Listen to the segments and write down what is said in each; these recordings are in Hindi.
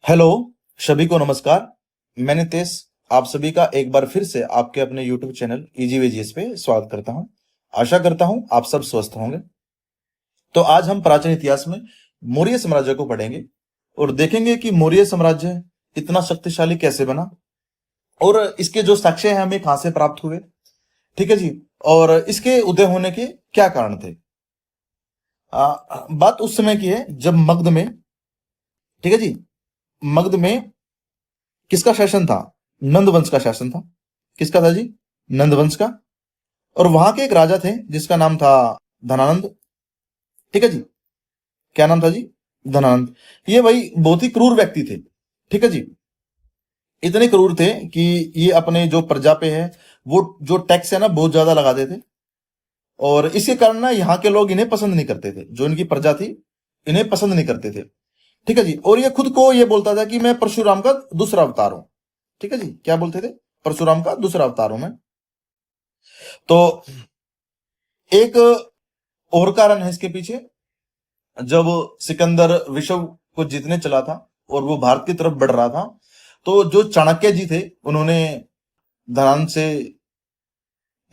हेलो, सभी को नमस्कार। मैं नितेश आप सभी का एक बार फिर से आपके अपने यूट्यूब चैनल इजी वेजीएस पे स्वागत करता हूं। आशा करता हूं आप सब स्वस्थ होंगे। तो आज हम प्राचीन इतिहास में मौर्य साम्राज्य को पढ़ेंगे और देखेंगे कि मौर्य साम्राज्य इतना शक्तिशाली कैसे बना और इसके जो साक्ष्य हैं हमें कहां से प्राप्त हुए। ठीक है जी। और इसके उदय होने के क्या कारण थे। बात उस समय की है जब मगध में, ठीक है जी, मगध में किसका शासन था? नंद वंश का शासन था। किसका था जी? नंद वंश का। और वहां के एक राजा थे जिसका नाम था धनानंद। ठीक है जी। क्या नाम था जी? धनानंद। ये भाई बहुत ही क्रूर व्यक्ति थे। ठीक है जी। इतने क्रूर थे कि ये अपने जो प्रजा पे है वो जो टैक्स है ना बहुत ज्यादा लगाते थे। और इसके कारण ना यहाँ के लोग इन्हें पसंद नहीं करते थे, जो इनकी प्रजा थी इन्हें पसंद नहीं करते थे। ठीक है जी। और ये खुद को ये बोलता था कि मैं परशुराम का दूसरा अवतार हूं। ठीक है जी। क्या बोलते थे? परशुराम का दूसरा अवतार हूं मैं। तो एक और कारण है इसके पीछे। जब सिकंदर विश्व को जीतने चला था और वो भारत की तरफ बढ़ रहा था, तो जो चाणक्य जी थे उन्होंने धनान से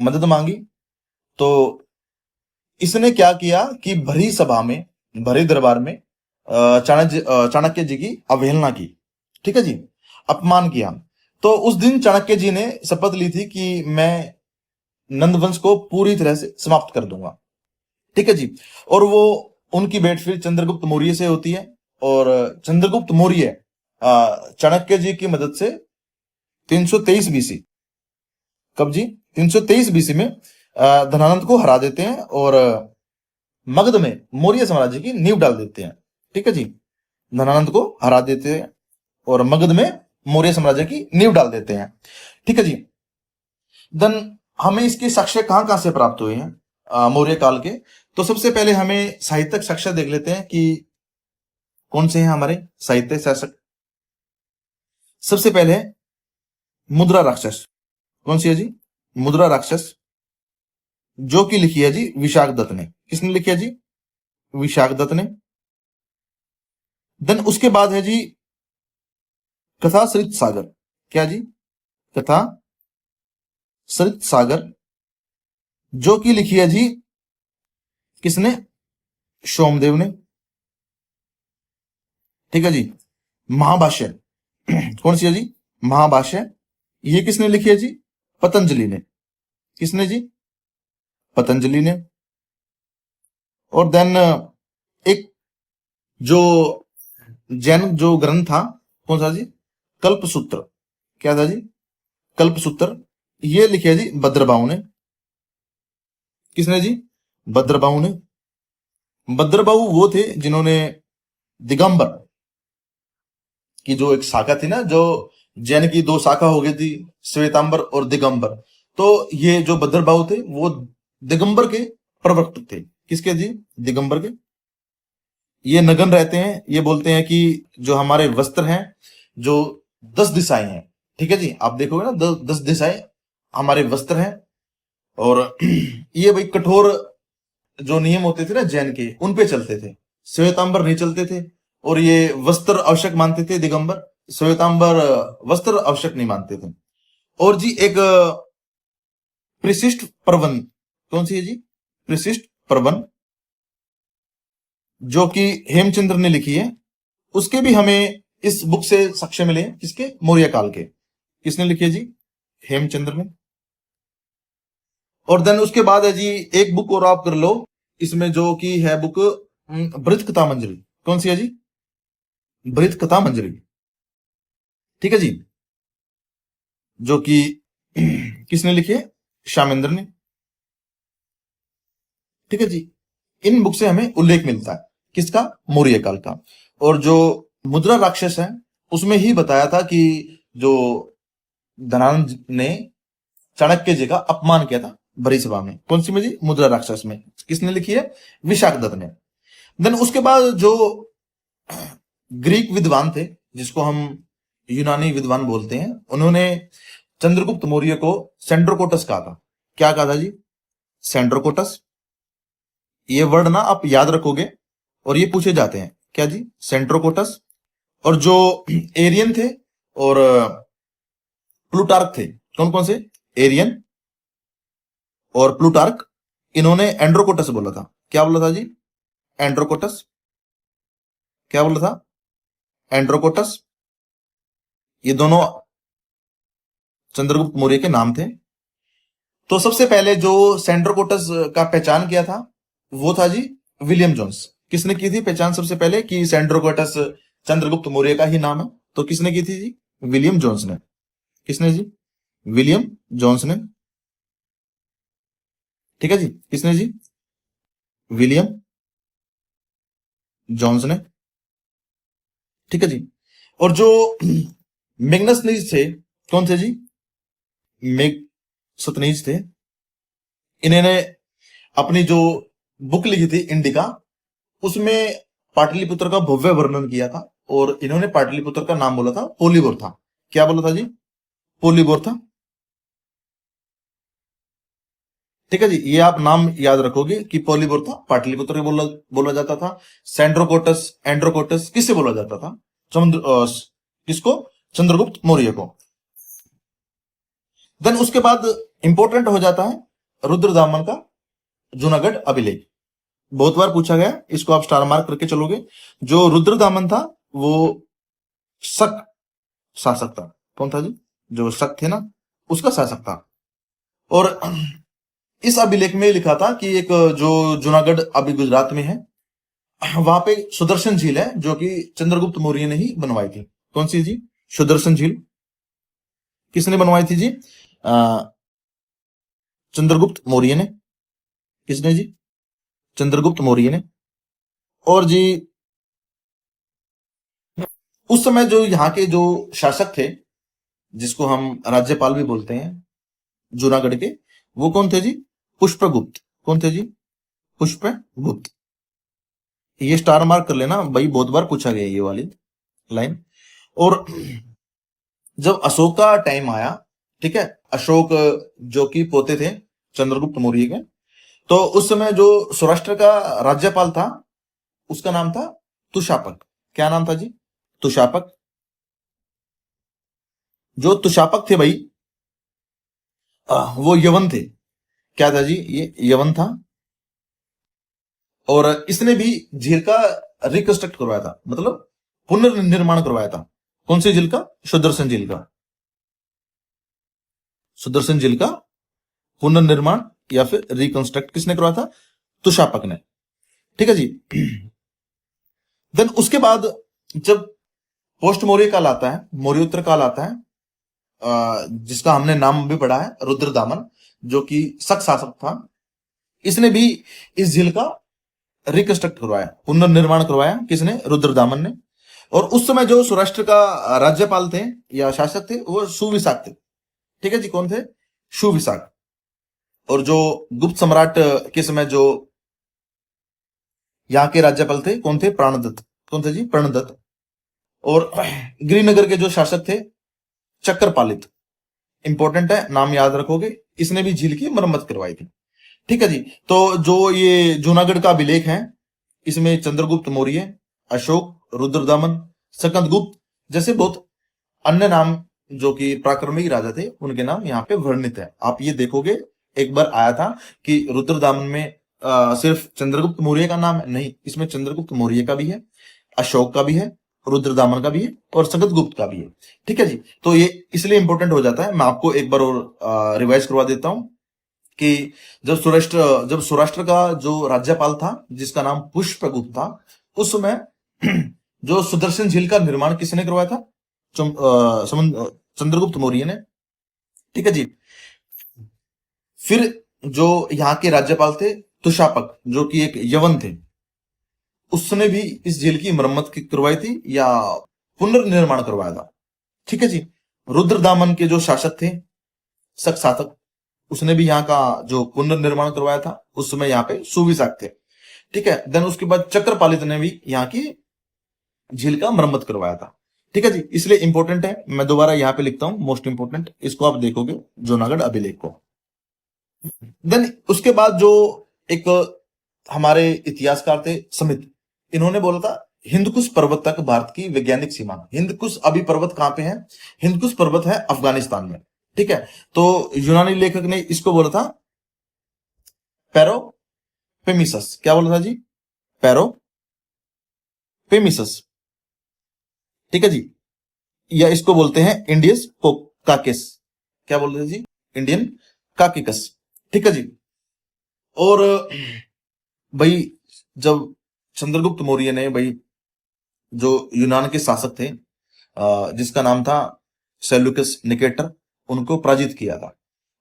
मदद मांगी। तो इसने क्या किया कि भरी सभा में, भरे दरबार में चाणक्य जी की अवहेलना की। ठीक है जी। अपमान किया। तो उस दिन चाणक्य जी ने शपथ ली थी कि मैं नंदवंश को पूरी तरह से समाप्त कर दूंगा। ठीक है जी। और वो उनकी भेंट फिर चंद्रगुप्त मौर्य से होती है। और चंद्रगुप्त मौर्य चाणक्य जी की मदद से 323 बीसी, कब जी? 323 बीसी में धनानंद को हरा देते हैं और मगध में मौर्य साम्राज्य की नींव डाल देते हैं। ठीक है जी। धनानंद को हरा देते हैं और मगध में मौर्य साम्राज्य की नींव डाल देते हैं। ठीक है जी। देन हमें इसके साक्ष्य कहां कहां से प्राप्त हुए हैं मौर्य काल के। तो सबसे पहले हमें साहित्यिक साक्ष्य देख लेते हैं कि कौन से हैं हमारे साहित्य शासक। सबसे पहले मुद्रा राक्षस। कौन सी है जी? मुद्रा राक्षस, जो कि लिखी है जी विशाख दत्त ने। किसने लिखी है जी? विशाख दत्त ने। देन उसके बाद है जी कथा सरित सागर। क्या जी? कथा सरित सागर, जो कि लिखी है जी किसने? सोमदेव ने। ठीक है जी। महाभाष्य कौन सी है जी? महाभाष्य, ये किसने लिखी है जी? पतंजलि ने। किसने जी? पतंजलि ने। और देन एक जो जैन जो ग्रंथ था, कौन सा जी? कल्पसूत्र। क्या था जी? कल्पसूत्र, ये लिखे है जी भद्रबाहु ने। किसने जी? भद्रबाहु ने। भद्रबाहु वो थे जिन्होंने दिगंबर की जो एक शाखा थी ना, जो जैन की दो शाखा हो गई थी, श्वेतांबर और दिगंबर। तो ये जो भद्रबाहु थे वो दिगंबर के प्रवर्तक थे। किसके जी? दिगंबर के। ये नगन रहते हैं। ये बोलते हैं कि जो हमारे वस्त्र हैं, जो 10 दिशाएं हैं, ठीक है जी, आप देखोगे ना 10 दिशाएं हमारे वस्त्र हैं। और ये भाई कठोर जो नियम होते थे ना जैन के, उन पे चलते थे। श्वेतांबर नहीं चलते थे। और ये वस्त्र आवश्यक मानते थे दिगंबर, श्वेतांबर वस्त्र आवश्यक नहीं मानते थे। और जी एक परिशिष्ट प्रबंध, कौन सी है जी? परिशिष्ट प्रबंध, जो कि हेमचंद्र ने लिखी है। उसके भी हमें इस बुक से साक्ष्य मिले हैं। किसके? मौर्य काल के। किसने लिखी है जी? हेमचंद्र ने। और देन उसके बाद है जी एक बुक और आप कर लो इसमें, जो कि है बुक बृहत कथा मंजरी। कौन सी है जी? बृहत कथा मंजरी। ठीक है जी। जो कि किसने लिखी है? श्यामेंद्र ने। ठीक है जी। इन बुक से हमें उल्लेख मिलता है किसका? मौर्य काल का। और जो मुद्रा राक्षस है उसमें ही बताया था कि जो धनानंद ने चाणक्य जी का अपमान किया था भरी सभा में। कौन सी में जी? मुद्रा राक्षस में। किसने लिखी है? विशाख दत्त ने। देन उसके बाद जो ग्रीक विद्वान थे, जिसको हम यूनानी विद्वान बोलते हैं, उन्होंने चंद्रगुप्त मौर्य को सेंड्रोकोटस कहा था। क्या कहा था जी? सेंड्रोकोटस। ये वर्ड ना आप याद रखोगे और ये पूछे जाते हैं। क्या जी? सेंट्रोकोटस। और जो एरियन थे और प्लूटार्क थे, कौन कौन से? एरियन और प्लूटार्क, इन्होंने एंड्रोकोटस बोला था। क्या बोला था जी? एंड्रोकोटस। क्या बोला था? एंड्रोकोटस। ये दोनों चंद्रगुप्त मौर्य के नाम थे। तो सबसे पहले जो सेंड्रोकोटस का पहचान किया था वो था जी विलियम जोन्स। किसने की थी पहचान सबसे पहले कि सेंड्रोकोटस चंद्रगुप्त मौर्य का ही नाम है? तो किसने की थी जी? विलियम जोन्स ने। किसने जी? विलियम जोन्स ने। ठीक है जी, किसने जी? विलियम जोन्स ने। ठीक है जी। और जो मैग्नस नीज थे, कौन थे जी? मेग सतनीज थे। इन्होंने अपनी जो बुक लिखी थी इंडिका, उसमें पाटलिपुत्र का भव्य वर्णन किया था और इन्होंने पाटलिपुत्र का नाम बोला था पोलीबोर था। क्या बोला था जी? पोलीबोर था। ठीक है जी, ये आप नाम याद रखोगे कि पोलीबोर था, पाटलिपुत्र बोला बोला जाता था। सेंड्रोकोटस एंड्रोकोटस किससे बोला जाता था? किसको? चंद्रगुप्त मौर्य को। देन उसके बाद इंपॉर्टेंट हो जाता है रुद्रदामन का जूनागढ़ अभिलेख। बहुत बार पूछा गया, इसको आप स्टार मार्क करके चलोगे। जो रुद्रदामन था वो शक शासक था। कौन था जी? जो शक थे ना, उसका शासक था। और इस अभिलेख में लिखा था कि एक जो जूनागढ़ अभी गुजरात में है, वहां पे सुदर्शन झील है जो कि चंद्रगुप्त मौर्य ने ही बनवाई थी। कौन सी जी? सुदर्शन झील। किसने बनवाई थी जी? चंद्रगुप्त मौर्य ने। किसने जी? चंद्रगुप्त मौर्य ने। और जी उस समय जो यहाँ के जो शासक थे, जिसको हम राज्यपाल भी बोलते हैं जूनागढ़ के, वो कौन थे जी? पुष्पगुप्त। कौन थे जी? पुष्पगुप्त। ये स्टार मार्क कर लेना भाई, बहुत बार पूछा गया ये वाली लाइन। और जब अशोक का टाइम आया, ठीक है, अशोक जो कि पोते थे चंद्रगुप्त मौर्य के, तो उस समय जो सौराष्ट्र का राज्यपाल था उसका नाम था तुषापक। क्या नाम था जी? तुषापक। जो तुषापक थे भाई, वो यवन थे। क्या था जी? ये यवन था। और इसने भी झील का रिकंस्ट्रक्ट करवाया था, मतलब पुनर्निर्माण करवाया था। कौन सी झील का? सुदर्शन झील का। सुदर्शन झील का पुनर्निर्माण या फिर रिकंस्ट्रक्ट किसने करवाया था? तुषापक ने। ठीक है जी। देन उसके बाद जब पोस्ट मौर्य काल आता है, मौर्योत्तर काल आता है, जिसका हमने नाम भी पढ़ा है रुद्रदामन, जो कि शक शासक था, इसने भी इस झील का रिकंस्ट्रक्ट करवाया, पुनर्निर्माण करवाया। किसने? रुद्रदामन ने। और उस समय जो सौराष्ट्र का राज्यपाल थे या शासक थे वो सुविशाख थे। ठीक है जी, कौन थे? सुविशाख। और जो गुप्त सम्राट के समय जो यहाँ के राज्यपाल थे, कौन थे? प्राणदत्त। कौन थे जी? प्राणदत्त। और गिरिनगर के जो शासक थे चक्रपालित। इंपॉर्टेंट है, नाम याद रखोगे। इसने भी झील की मरम्मत करवाई थी। ठीक है जी। तो जो ये जूनागढ़ का अभिलेख है, इसमें चंद्रगुप्त मौर्य, अशोक, रुद्रदामन, सकंदगुप्त जैसे बहुत अन्य नाम जो कि प्राक्रमिक राजा थे उनके नाम यहाँ पे वर्णित है। आप ये देखोगे, एक बार आया था कि रुद्रदामन में सिर्फ चंद्रगुप्त मौर्य का नाम है, नहीं, इसमें चंद्रगुप्त मौर्य का भी है, अशोक का भी है, रुद्रदामन का भी है और सकंदगुप्त का भी है। ठीक है जी। तो ये इसलिए इंपॉर्टेंट हो जाता है। मैं आपको एक बार और रिवाइज करवा देता हूं कि जब सौराष्ट्र का जो राज्यपाल था जिसका नाम पुष्पगुप्त था, उस समय जो सुदर्शन झील का निर्माण किसने करवाया था? चंद्रगुप्त मौर्य ने। ठीक है जी। फिर जो यहाँ के राज्यपाल थे तुषापक, जो कि एक यवन थे, उसने भी इस झील की मरम्मत करवाई थी या पुनर्निर्माण करवाया था। ठीक है जी। रुद्रदामन के जो शासक थे, शक शासक, उसने भी यहाँ का जो पुनर्निर्माण करवाया था। उस समय यहाँ पे सुविशाख थे। ठीक है। देन उसके बाद चक्रपालित ने भी यहाँ की झील का मरम्मत करवाया था। ठीक है जी। इसलिए इंपॉर्टेंट है, मैं दोबारा यहाँ पे लिखता हूं मोस्ट इंपॉर्टेंट, इसको आप देखोगे जूनागढ़ अभिलेख को। देन उसके बाद जो एक हमारे इतिहासकार थे समित, इन्होंने बोला था हिंदकुश पर्वत तक भारत की वैज्ञानिक सीमा। हिंदकुश अभी पर्वत कहां पे है? हिंदकुश पर्वत है अफगानिस्तान में। ठीक है, तो यूनानी लेखक ने इसको बोला था पैरोपेमिसस। क्या बोला था जी? पैरोपेमिसस। ठीक है जी, या इसको बोलते हैं इंडियस काकेस। क्या बोलते हैं जी? इंडियन काकिकस। ठीक है जी। और भाई जब चंद्रगुप्त मौर्य ने भाई जो यूनान के शासक थे जिसका नाम था सेल्यूकस निकेटर, उनको पराजित किया था।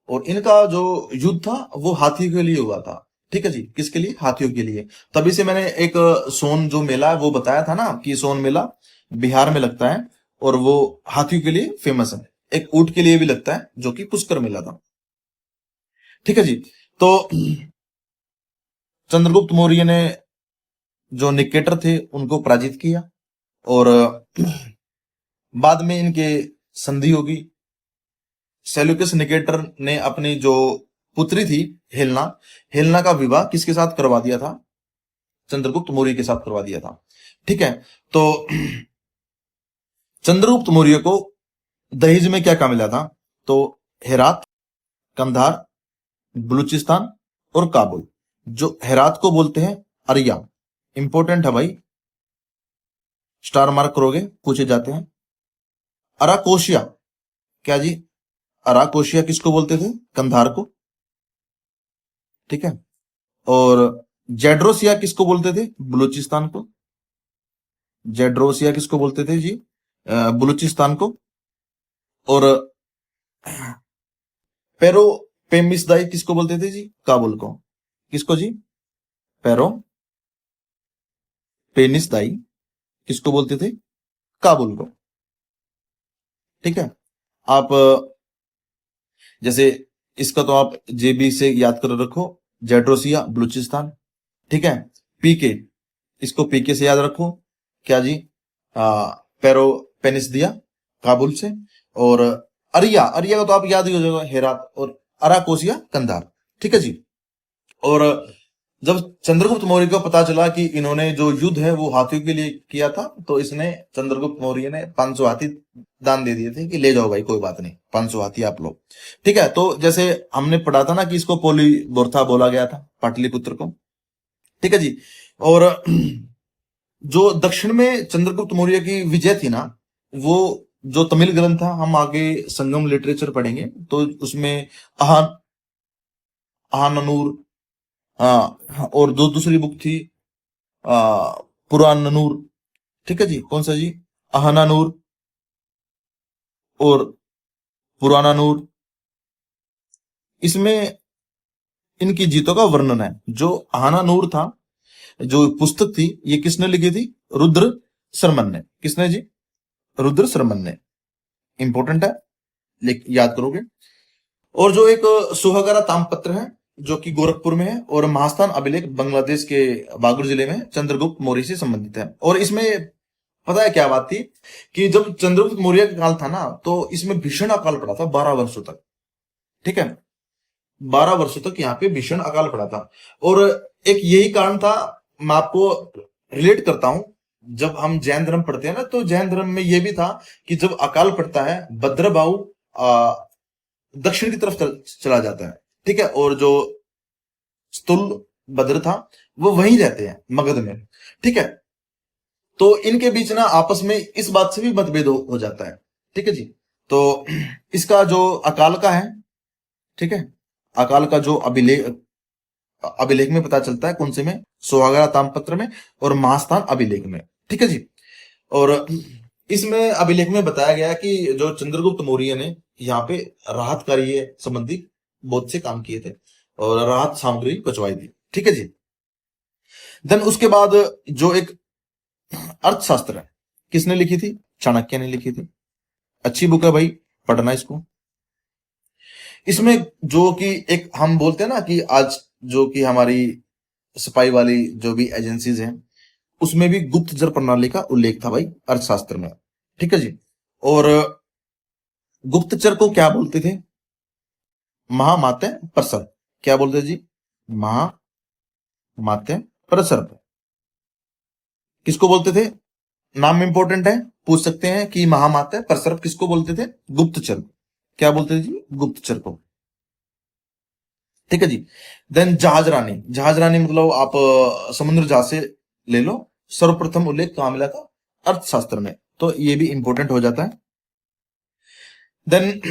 और इनका जो युद्ध था वो हाथियों के लिए हुआ था। ठीक है जी, किसके लिए? हाथियों के लिए। तभी से मैंने एक सोन जो मेला है वो बताया था ना कि सोन मेला बिहार में लगता है और वो हाथियों के लिए फेमस है। एक ऊंट के लिए भी लगता है जो कि पुष्कर मेला था। ठीक है जी। तो चंद्रगुप्त मौर्य ने जो निकेटर थे उनको पराजित किया और बाद में इनके संधि होगी। सेल्यूकस निकेटर ने अपनी जो पुत्री थी हेलना, हेलना का विवाह किसके साथ करवा दिया था? चंद्रगुप्त मौर्य के साथ करवा दिया था। ठीक है, तो चंद्रगुप्त मौर्य को दहेज में क्या क्या मिला था? तो हेरात, कंधार, बलूचिस्तान और काबुल। जो हेरात को बोलते हैं अरिया, इंपॉर्टेंट है भाई, स्टार मार्क करोगे, पूछे जाते हैं। अराकोशिया, क्या जी? अराकोशिया किसको बोलते थे? कंधार को। ठीक है, और जेड्रोसिया किसको बोलते थे? बलूचिस्तान को। जेड्रोसिया किसको बोलते थे जी? बलूचिस्तान को। और पेरो पेमिसदाई किसको बोलते थे जी? काबुल को। किसको जी? पेरो पेनिसदाई किसको बोलते थे? काबुल को। ठीक है, आप जैसे इसका तो आप जेबी से याद कर रखो, जेड्रोसिया बलूचिस्तान। ठीक है, पीके, इसको पीके से याद रखो, क्या जी? पेरो पेनिस दिया, काबुल से। और अरिया, अरिया का तो आप याद ही हो जाएगा, हेरात। और अराकोसिया, कंधार। ठीक है जी। और जब चंद्रगुप्त मौर्य को पता चला कि इन्होंने जो युद्ध है वो हाथियों के लिए किया था, तो इसने चंद्रगुप्त मौर्य ने 500 हाथी दान दे दिए थे कि ले जाओ भाई, कोई बात नहीं, 500 हाथी आप लोग। ठीक है, तो जैसे हमने पढ़ा था ना कि इसको पोलीबोरथा बोला गया था, पाटलिपुत्र को। ठीक है जी। और जो दक्षिण में चंद्रगुप्त मौर्य की विजय थी ना, वो जो तमिल ग्रंथ था, हम आगे संगम लिटरेचर पढ़ेंगे तो उसमें अहान अहाननूर, हाँ, और दो दूसरी बुक थी पुराननूर। ठीक है जी, कौन सा जी? अहानानूर और पुरानानूर। इसमें इनकी जीतों का वर्णन है। जो अहानानूर था, जो पुस्तक थी, ये किसने लिखी थी? रुद्र शर्मन ने। किसने जी? रुद्र शर्मन ने। इंपॉर्टेंट है, याद करोगे। और जो एक सुहागरा ताम्रपत्र है जो कि गोरखपुर में है, और महास्थान अभिलेख बांग्लादेश के बागुर जिले में चंद्रगुप्त मौर्य से संबंधित है। और इसमें पता है क्या बात थी कि जब चंद्रगुप्त मौर्य का काल था ना, तो इसमें भीषण अकाल पड़ा था 12 वर्षों तक। ठीक है, 12 वर्षों तक यहाँ पे भीषण अकाल पड़ा था। और एक यही कारण था, मैं आपको रिलेट करता हूं। जब हम जैन धर्म पढ़ते हैं ना, तो जैन धर्म में यह भी था कि जब अकाल पड़ता है, भद्रबाहु दक्षिण की तरफ चला जाता है। ठीक है, और जो स्तुल भद्र था वो वहीं रहते हैं, मगध में। ठीक है, तो इनके बीच ना आपस में इस बात से भी मतभेद हो जाता है। ठीक है जी। तो इसका जो अकाल का है, ठीक है, अकाल का जो अभिलेख अभिलेख में पता चलता है, कौन से में? सुहागरा ताम्रपत्र में और महास्थान अभिलेख में। ठीक है जी। और इसमें अभिलेख में बताया गया कि जो चंद्रगुप्त मौर्य ने यहाँ पे राहत कार्य संबंधी बहुत से काम किए थे और राहत सामग्री पहुंचवाई थी। ठीक है जी। देन उसके बाद जो एक अर्थशास्त्र है, किसने लिखी थी? चाणक्य ने लिखी थी। अच्छी बुक है भाई, पढ़ना इसको। इसमें जो कि एक हम बोलते हैं ना कि आज जो कि हमारी स्पाई वाली जो भी एजेंसीज हैं, उसमें भी गुप्तचर प्रणाली का उल्लेख था भाई अर्थशास्त्र में। ठीक है जी। और गुप्तचर को क्या बोलते थे? महामात्य प्रसर। क्या बोलते जी? महामात्य प्रसर। किसको बोलते थे? नाम इंपॉर्टेंट है, पूछ सकते हैं कि महामात्य, पर सिर्फ किसको बोलते थे? गुप्तचर। क्या बोलते थे जी? गुप्तचर को। ठीक है जी। देन जहाज रानी। जहाज रानी मतलब आप समुद्र जहाज से ले लो। सर्वप्रथम उल्लेख कहाँ मिला था? अर्थशास्त्र में, तो ये भी इंपॉर्टेंट हो जाता है। देन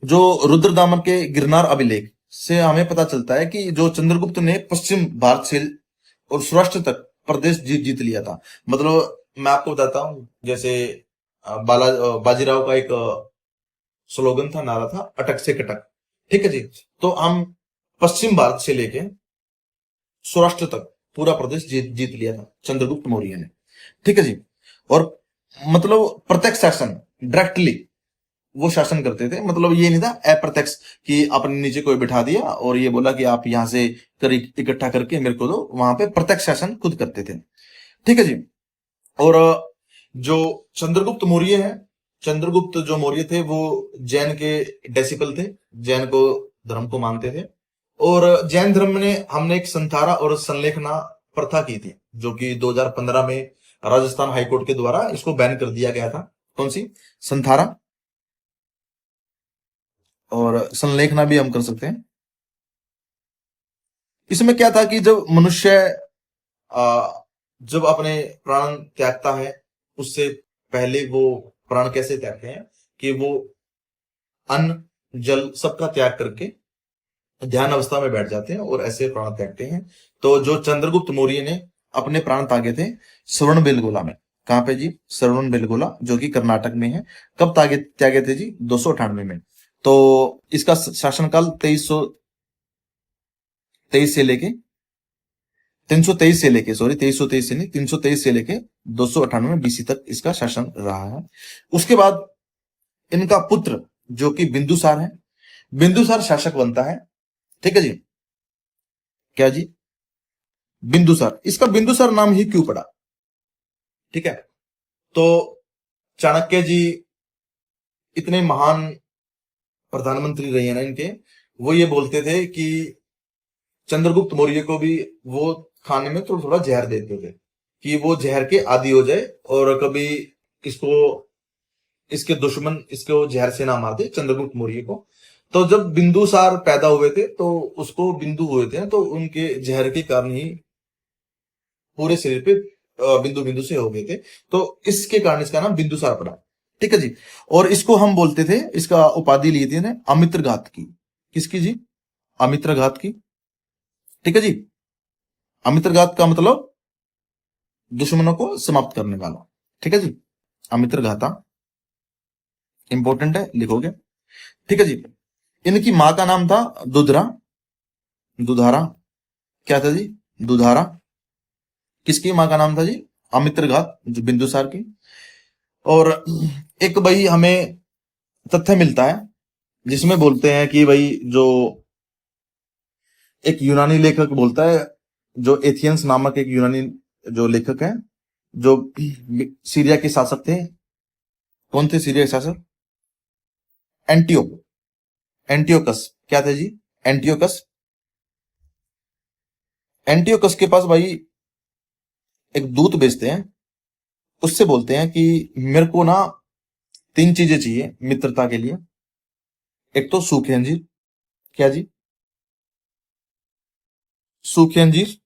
जो रुद्रदामन के गिरनार अभिलेख से हमें पता चलता है कि जो चंद्रगुप्त ने पश्चिम भारत से और सौराष्ट्र तक प्रदेश जीत लिया था। मतलब मैं आपको बताता हूँ, जैसे बाजीराव का एक स्लोगन था, नारा था, अटक से कटक। ठीक है जी। तो हम पश्चिम भारत से लेके सौराष्ट्र तक पूरा प्रदेश जीत लिया था चंद्रगुप्त मौर्य ने। ठीक है जी। और मतलब प्रत्यक्ष शासन, डायरेक्टली वो शासन करते थे। मतलब ये नहीं था अप्रत्यक्ष कि अपने नीचे कोई बिठा दिया और ये बोला कि आप यहां से कर इकट्ठा करके मेरे को दो। वहां पे प्रत्यक्ष शासन खुद करते थे। ठीक है जी। और जो चंद्रगुप्त मौर्य है, चंद्रगुप्त जो मौर्य थे वो जैन के डेसिपल थे, जैन को धर्म को मानते थे। और जैन धर्म ने हमने एक संथारा और संलेखना प्रथा की थी, जो कि 2015 में राजस्थान हाईकोर्ट के द्वारा इसको बैन कर दिया गया था। कौन सी? संथारा और संलेखना भी हम कर सकते हैं। इसमें क्या था कि जब मनुष्य जब अपने प्राण त्यागता है, उससे पहले वो प्राण कैसे त्यागते हैं कि वो अन्न जल सबका त्याग करके ध्यान अवस्था में बैठ जाते हैं और ऐसे प्राण त्यागते हैं। तो जो चंद्रगुप्त मौर्य ने अपने प्राण त्यागे थे श्रवण बेलगोला में। कहां पे जी? श्रवण बेलगोला, जो कि कर्नाटक में है। कब त्यागे थे जी? 298 में। तो इसका शासनकाल 2323 से लेके 323 से लेके, सॉरी 2323 से नहीं, 323 से लेके 298 बीसी तक इसका शासन रहा है। उसके बाद इनका पुत्र जो कि बिंदुसार है, बिंदुसार शासक बनता है। ठीक है जी। क्या जी? बिंदुसार। इसका बिंदुसार नाम ही क्यों पड़ा? ठीक है। तो चाणक्य जी इतने महान प्रधानमंत्री रहे हैं ना इनके, वो ये बोलते थे कि चंद्रगुप्त मौर्य को भी वो खाने में थोड़ा थोड़ा जहर देते थे कि वो जहर के आदी हो जाए और कभी इसको, इसके दुश्मन इसको जहर से ना मार दे, चंद्रगुप्त मौर्य को। तो जब बिंदुसार पैदा हुए थे तो उसको बिंदु हुए थे, तो उनके जहर के कारण ही पूरे शरीर पे बिंदु बिंदु से हो गए थे। तो इसके कारण इसका नाम बिंदुसार पड़ा। ठीक है जी। और इसको हम बोलते थे, इसका उपाधि ली थी ने अमित्रघात की। किसकी जी? अमित्रघात की। ठीक है जी। अमित्रघात का मतलब दुश्मनों को समाप्त करने वाला। ठीक है जी। अमित्रघाता इंपॉर्टेंट है, लिखोगे। ठीक है जी। इनकी मां का नाम था दुधरा, दुधारा। क्या था जी? दुधारा। किसकी मां का नाम था जी? अमित्रघात, जो बिंदुसार की। और एक भाई हमें तथ्य मिलता है जिसमें बोलते हैं कि भाई जो एक यूनानी लेखक बोलता है, जो एथियंस नामक एक यूनानी जो लेखक है, जो सीरिया के शासक थे। कौन थे सीरिया के शासक? Antioch, Antiochus. क्या थे जी? एंटियोकस। एंटियोकस के पास भाई एक दूत भेजते हैं, उससे बोलते हैं कि मेरे को ना 3 चीजें चाहिए मित्रता के लिए। एक तो सूखे अंजीर। क्या जी? सूखे अंजीर।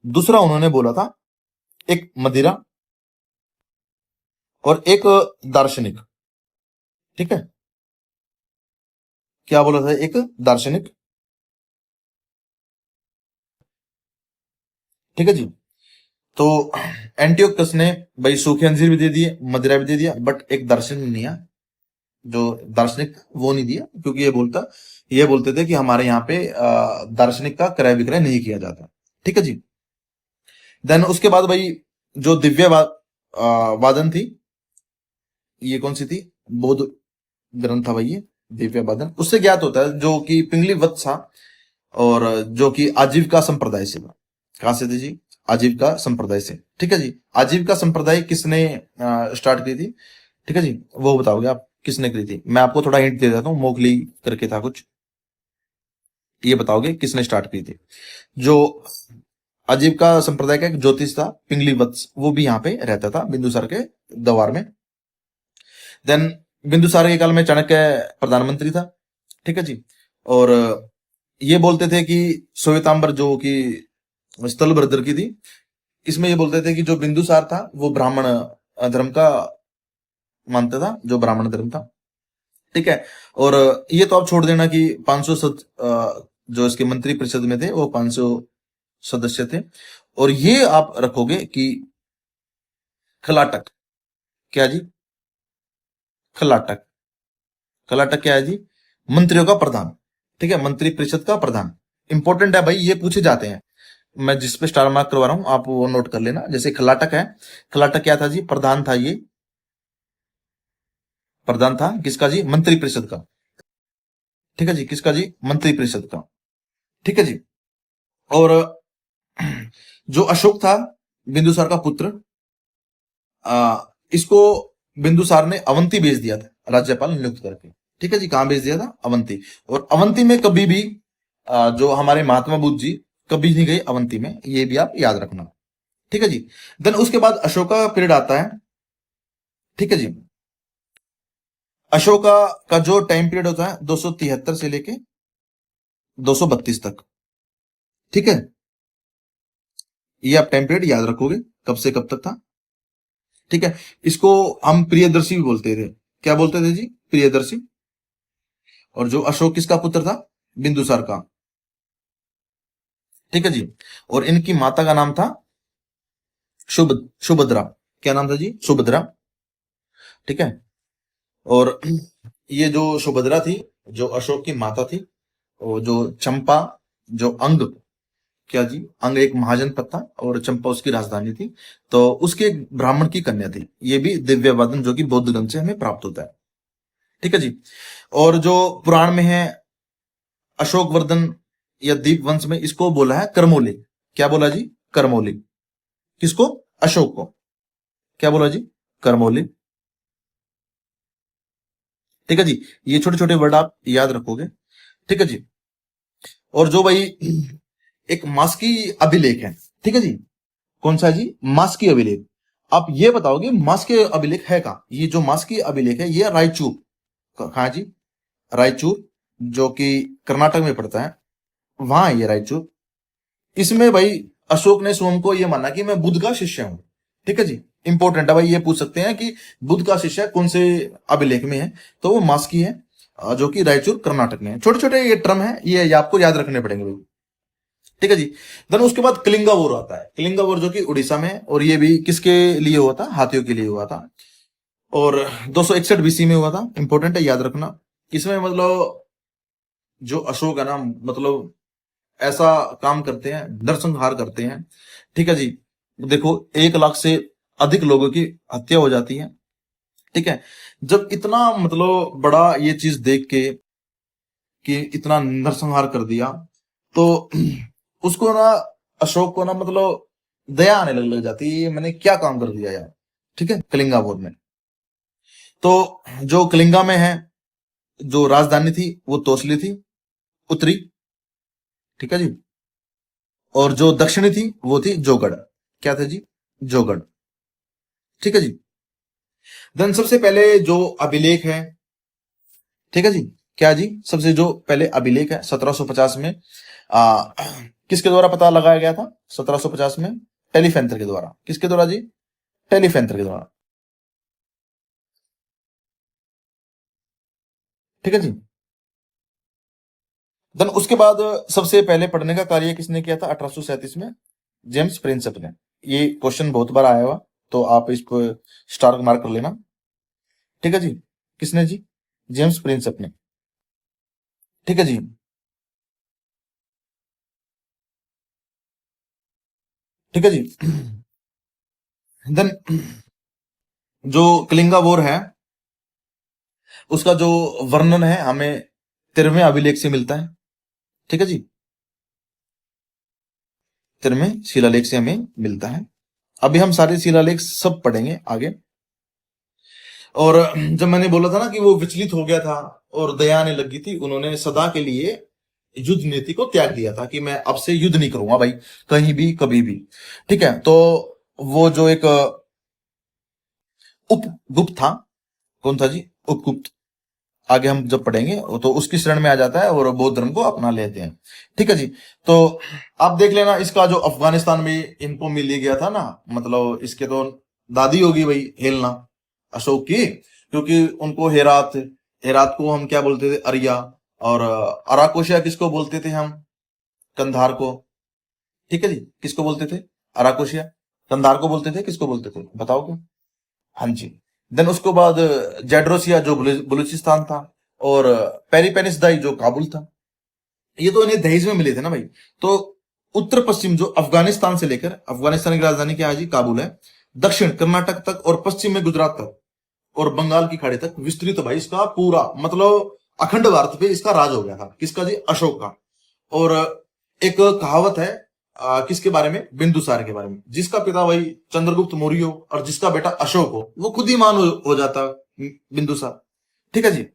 दूसरा उन्होंने बोला था एक मदिरा और एक दार्शनिक। ठीक है। क्या बोला था? एक दार्शनिक। ठीक है जी। तो एंटियोकस ने भाई सूखे अंजीर भी दे दिए, मदिरा भी दे दिया, बट एक दार्शनिक नहीं आया। जो दार्शनिक वो नहीं दिया, क्योंकि ये बोलते थे कि हमारे यहाँ पे दार्शनिक का क्रय विक्रय नहीं किया जाता। ठीक है जी। देन उसके बाद भाई जो दिव्य वादन थी, ये कौन सी थी? बौद्ध ग्रंथ था भाई ये दिव्य वादन। उससे ज्ञात होता है जो कि पिंगली वत्स था, और जो कि आजीविका संप्रदाय से था। कहां से थे जी? आजीविका संप्रदाय से। ठीक है जी। आजीविका संप्रदाय किसने स्टार्ट की थी? ठीक है जी। वो बताओगे आप किसने करी थी? मैं आपको थोड़ा हिंट दे देता हूँ, मोगली करके था कुछ। ये बताओगे किसने स्टार्ट की थी? जो आजीविका संप्रदाय का एक ज्योतिष था पिंगली वत्स, वो भी यहाँ पे रहता था बिंदुसार के दरबार में। देन बिंदुसार के काल में चाणक्य प्रधानमंत्री था, ठीक है जी। और ये बोलते थे कि श्वेतांबर जो कि स्थल ब्रदर की थी, इसमें ये बोलते थे कि जो बिंदुसार था वो ब्राह्मण धर्म का मानता था, जो ब्राह्मण धर्म था, ठीक है। और ये तो आप छोड़ देना कि 500 जो इसके मंत्री परिषद में थे वो 500 सदस्य थे। और ये आप रखोगे कि खलाटक, क्या जी? खलाटक, खलाटक क्या है जी? मंत्रियों का प्रधान, ठीक है, मंत्री परिषद का प्रधान। इंपॉर्टेंट है भाई, ये पूछे जाते हैं। मैं जिस पे स्टार मार्क करवा रहा हूं आप वो नोट कर लेना। जैसे खलाटक है, खलाटक क्या था जी? प्रधान था ये, प्रधान था किसका जी? मंत्री परिषद का, ठीक है जी। किसका जी? मंत्री परिषद का, ठीक है जी। और जो अशोक था बिंदुसार का पुत्र, इसको बिंदुसार ने अवंती भेज दिया था राज्यपाल नियुक्त करके, ठीक है जी। कहां भेज दिया था? अवंती। और अवंती में कभी भी जो हमारे महात्मा बुद्ध जी कभी नहीं गए अवंती में, ये भी आप याद रखना, ठीक है जी। देन उसके बाद अशोका पीरियड आता है, ठीक है जी। अशोका का जो टाइम पीरियड होता है 273 से लेके 232 तक, ठीक है। ये आप टाइम पीरियड याद रखोगे कब से कब तक था, ठीक है। इसको हम प्रियदर्शी भी बोलते थे। क्या बोलते थे जी? प्रियदर्शी। और जो अशोक किसका पुत्र था? बिंदुसार का, ठीक है जी। और इनकी माता का नाम था सुभद्रा। क्या नाम था जी? सुभद्रा, ठीक है। और ये जो सुभद्रा थी, जो अशोक की माता थी, और जो चंपा, जो अंग, क्या जी? अंग एक महाजनपद था और चंपा उसकी राजधानी थी, तो उसके एक ब्राह्मण की कन्या थी। ये भी दिव्य वादन जो कि बौद्ध ग्रंथ से हमें प्राप्त होता है, ठीक है जी। और जो पुराण में है अशोक वर्धन या दीप वंश में, इसको बोला है करमोली। क्या बोला जी? करमोली। किसको? अशोक को। क्या बोला जी? करमोली, ठीक है जी। ये छोटे छोटे वर्ड आप याद रखोगे, ठीक है जी। और जो भाई एक मास्की अभिलेख है, ठीक है जी। कौन सा है जी? मास्की अभिलेख। आप ये बताओगे मास्की अभिलेख है कहाँ? ये जो मास्की अभिलेख है ये रायचूर, कहाँ जी? रायचूर, जो कि कर्नाटक में पड़ता है, वहां है ये रायचूर। इसमें भाई अशोक ने स्वयं को ये माना कि मैं बुद्ध का शिष्य हूं, ठीक है जी। इंपॉर्टेंट है भाई, ये पूछ सकते हैं कि बुद्ध का शिष्य कौन से अभिलेख में है, तो वो मास्की है, जो कि रायचूर कर्नाटक में है। छोटे छोटे ये टर्म है, ये आपको याद रखने पड़ेंगे भाई, ठीक है जी। देन उसके बाद कलिंगा वॉर आता है। कलिंगा वॉर जो कि उड़ीसा में है, और ये भी किसके लिए हुआ था? हाथियों के लिए हुआ था। और 261 बीसी में हुआ था। इंपॉर्टेंट है, याद रखना। इसमें मतलब जो अशोक है ना, मतलब ऐसा काम करते हैं, नरसंहार करते हैं, ठीक है जी। देखो 1 लाख से अधिक लोगों की हत्या हो जाती है, ठीक है। जब इतना मतलब बड़ा ये चीज देख के कि इतना नरसंहार कर दिया, तो उसको ना, अशोक को ना मतलब दया आने लग जाती है, ये मैंने क्या काम कर दिया यार, ठीक है, कलिंगा वॉर में। तो जो कलिंगा में है, जो राजधानी थी वो तोसली थी, उत्तरी, ठीक है जी। और जो दक्षिणी थी वो थी जोगढ़। क्या था जी? जोगढ़, ठीक है जी। देन सबसे पहले जो अभिलेख है, ठीक है जी, क्या जी? सबसे जो पहले अभिलेख है 1750 में, आ, किसके द्वारा पता लगाया गया था 1750 में? टेलीफेंथर के द्वारा। किसके द्वारा जी? टेलीफेंथर के द्वारा, ठीक है जी। देन उसके बाद सबसे पहले पढ़ने का कार्य किसने किया था 1837 में? जेम्स प्रिंसेप ने। ये क्वेश्चन बहुत बार आया हुआ, तो आप इसको स्टार मार्क कर लेना, ठीक है जी। किसने जी? जेम्स प्रिंसेप ने, ठीक है जी। ठीक है जी। देन जो कलिंगा वॉर है उसका जो वर्णन है हमें 13वें अभिलेख से मिलता है, ठीक है जी। 13वें शिलालेख से हमें मिलता है। अभी हम सारे शिलालेख सब पढ़ेंगे आगे। और जब मैंने बोला था ना कि वो विचलित हो गया था और दया आने लगी थी, उन्होंने सदा के लिए युद्ध नीति को त्याग दिया था कि मैं अब से युद्ध नहीं करूंगा भाई, कहीं भी कभी भी। ठीक है, तो वो जो एक उपगुप्त था, कौन था जी? उपगुप्त। आगे हम जब पढ़ेंगे तो उसकी शरण में आ जाता है और बौद्ध धर्म को अपना लेते हैं। ठीक है जी। तो आप देख लेना, इसका जो अफगानिस्तान में इनको मिल ही गया था ना, मतलब इसके तो दादी होगी भाई हेलना अशोक की, क्योंकि उनको हेरात, हेरात को हम क्या बोलते थे? अरिया। और अराकोशिया किसको बोलते थे हम? कंधार को। ठीक है जी, किसको बोलते थे? अराकोशिया। कंधार को बोलते थे, किसको बोलते थे बताओ क्या? हाँ जी। देन उसके बाद जेड्रोसिया जो बलूचिस्तान था, और पेरिपेनिसदाई जो काबुल था। ये तो इन्हें दहेज में मिले थे ना भाई। तो उत्तर पश्चिम जो अफगानिस्तान से लेकर, अफगानिस्तान की राजधानी क्या है जी? काबुल है। दक्षिण कर्नाटक तक और पश्चिम में गुजरात तक और बंगाल की खाड़ी तक विस्तृत भाई इसका पूरा, मतलब अखंड भारत पे इसका राज हो गया था। किसका जी? अशोक का। और एक कहावत है किसके बारे में? बिंदुसार के बारे में, जिसका पिता भाई चंद्रगुप्त मौर्य हो और जिसका बेटा अशोक हो, वो खुद ही मान हो जाता बिंदुसार। ठीक है जी।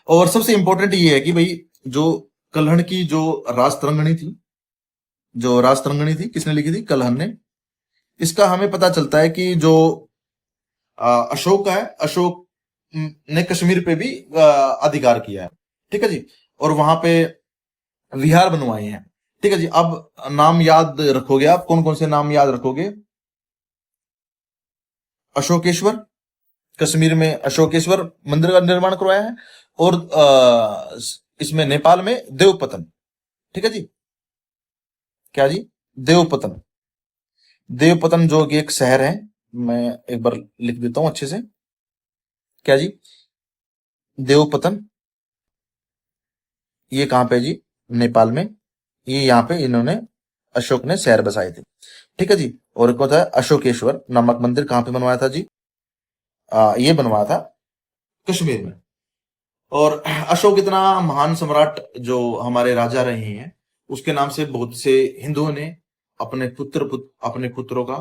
और सबसे इंपॉर्टेंट ये है कि भाई जो कल्हण की जो राजतरंगिणी थी, जो राजतरंगिणी थी किसने लिखी थी? कल्हण ने। इसका हमें पता चलता है कि जो अशोक है, अशोक ने कश्मीर पे भी अधिकार किया है। ठीक है जी। और वहां पे विहार बनवाए हैं। ठीक है जी। अब नाम याद रखोगे आप, कौन कौन से नाम याद रखोगे? अशोकेश्वर, कश्मीर में अशोकेश्वर मंदिर का निर्माण करवाया है। और इसमें नेपाल में देवपतन। ठीक है जी। क्या जी? देवपतन। देवपतन जो कि एक शहर है, मैं एक बार लिख देता हूं अच्छे से। क्या जी? देवपतन। ये कहां पे जी? नेपाल में। ये यहाँ पे इन्होंने, अशोक ने शहर बसाए थे। ठीक है जी। और एक होता है अशोकेश्वर नामक मंदिर, कहां पे बनवाया था जी? ये बनवाया था कश्मीर में। और अशोक इतना महान सम्राट जो हमारे राजा रहे हैं, उसके नाम से बहुत से हिंदुओं ने अपने पुत्रों का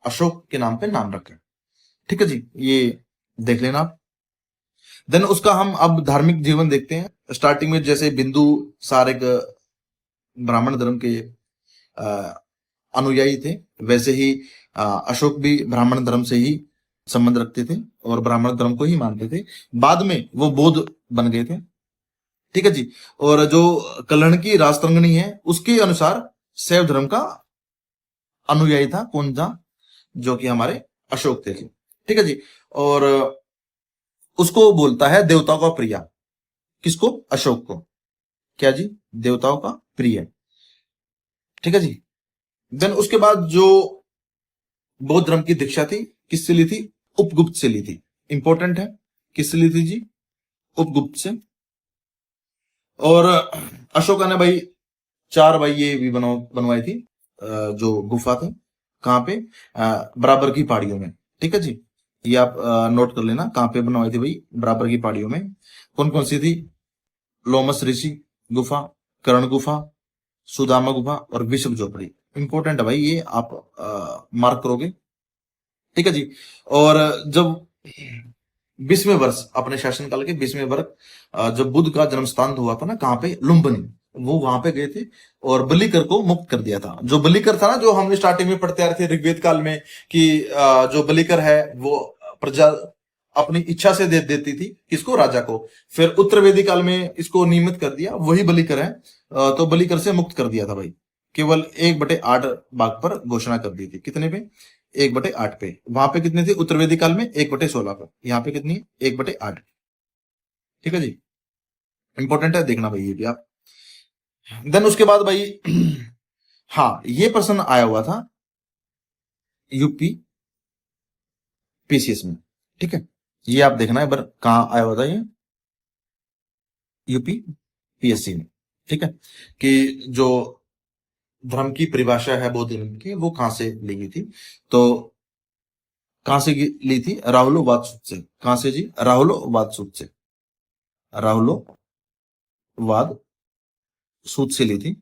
अशोक के नाम पे नाम रखा है। ठीक है जी, ये देख लेना आप। देन उसका हम अब धार्मिक जीवन देखते हैं। स्टार्टिंग में जैसे बिंदु सार एक ब्राह्मण धर्म के अनुयायी थे, वैसे ही अशोक भी ब्राह्मण धर्म से ही संबंध रखते थे और ब्राह्मण धर्म को ही मानते थे। बाद में वो बौद्ध बन गए थे। ठीक है जी। और जो कल्हण की राजतरंगिणी है, उसके अनुसार शैव धर्म का अनुयायी था कौन था? जो कि हमारे अशोक थे जी। ठीक है जी। और उसको बोलता है देवताओं का प्रिय। किसको? अशोक को। क्या जी? देवताओं का प्रिय। ठीक है जी। देन उसके बाद जो बौद्ध धर्म की दीक्षा थी, किससे ली थी? उपगुप्त से ली थी। इंपॉर्टेंट है, किससे ली थी जी? उपगुप्त से। और अशोका ने भाई 4 भाई ये भी बनवाई थी, जो गुफा थे। कहां पे? बराबर की पहाड़ियों में। ठीक है जी। ये आप नोट कर लेना, कहां पे बनवाई थी भाई? बराबर की पहाड़ियों में। कौन कौन सी थी? लोमस ऋषि गुफा, कर्ण गुफा, सुदामा गुफा और विश्व झोपड़ी। इंपॉर्टेंट है भाई, ये आप मार्क करोगे। ठीक है जी। और जब 20वें वर्ष, अपने शासनकाल के 20वें वर्ष, जब बुद्ध का जन्म स्थान हुआ था ना, कहां पे? लुम्बिनी। वो वहां पे गए थे और बलिकर को मुक्त कर दिया था। जो बलिकर था ना, जो हमने स्टार्टिंग में पढ़ते आ रहे थे ऋग्वेद काल में, कि जो बलिकर है वो प्रजा अपनी इच्छा से दे देती थी, किसको? राजा को। फिर उत्तर वेदी काल में इसको नियमित कर दिया, वही बलिकर है। तो बलिकर से मुक्त कर दिया था भाई। केवल 1/8 भाग पर घोषणा कर दी थी। कितने पे? 1/8 पे। वहां पे कितने थे उत्तर वेदी काल में? 1/16 पर। यहाँ पे कितनी? 1/8। ठीक है जी। इंपॉर्टेंट है, देखना भाई ये भी आप। देन उसके बाद भाई हाँ, ये प्रश्न आया हुआ था यूपी पीसीएस में। ठीक है, ये आप देखना एक बार, कहाँ आया हुआ था ये? यूपी पीएससी में। ठीक है, कि जो धर्म की परिभाषा है बौद्ध धर्म की, वो कहां से ली गई थी? तो कहां से ली थी? राहुलो वादसूत से। कहां से जी? राहुलो वादसूत से। राहुलो वाद सूत से ली थी।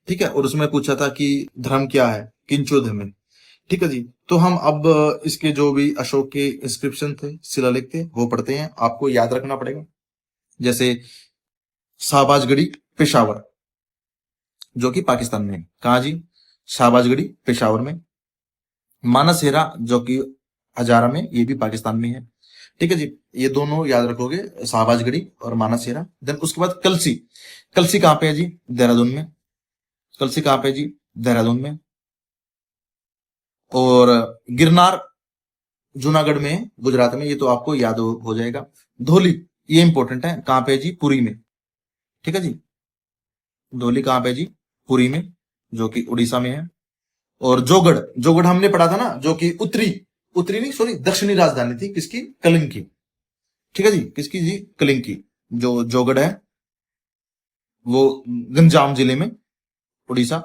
ठीक है। और उसमें पूछा था कि धर्म क्या है, किंचो धर्म। ठीक है जी। तो हम अब इसके जो भी अशोक के इंस्क्रिप्शन थे, शिलालेख थे, वो पढ़ते हैं। आपको याद रखना पड़ेगा। जैसे शाहबाजगढ़ी पेशावर, जो कि पाकिस्तान में है। कहाँ जी? शाहबाजगढ़ी पेशावर में। मानस हेरा जो कि हजारा में, ये भी पाकिस्तान में है। ठीक है जी, ये दोनों याद रखोगे, शाहबाजगढ़ी और मानस हेरा। देन उसके बाद कलसी। कलसी कहाँ पे है जी? देहरादून में। कलसी कहाँ पे है जी? देहरादून में। और गिरनार जूनागढ़ में है, गुजरात में, ये तो आपको याद हो जाएगा। धौली, ये इंपॉर्टेंट है, कहाँ पे है जी? पुरी में। ठीक है जी, धौली कहाँ पे है जी? पुरी में, जो कि उड़ीसा में है। और जोगढ़, जोगढ़ हमने पढ़ा था ना, जो कि उत्तरी, उत्तरी नहीं सॉरी, दक्षिणी राजधानी थी किसकी? कलिंग की। ठीक है जी, किसकी जी? कलिंग की। जो जोगढ़ है वो गंजाम जिले में, उड़ीसा।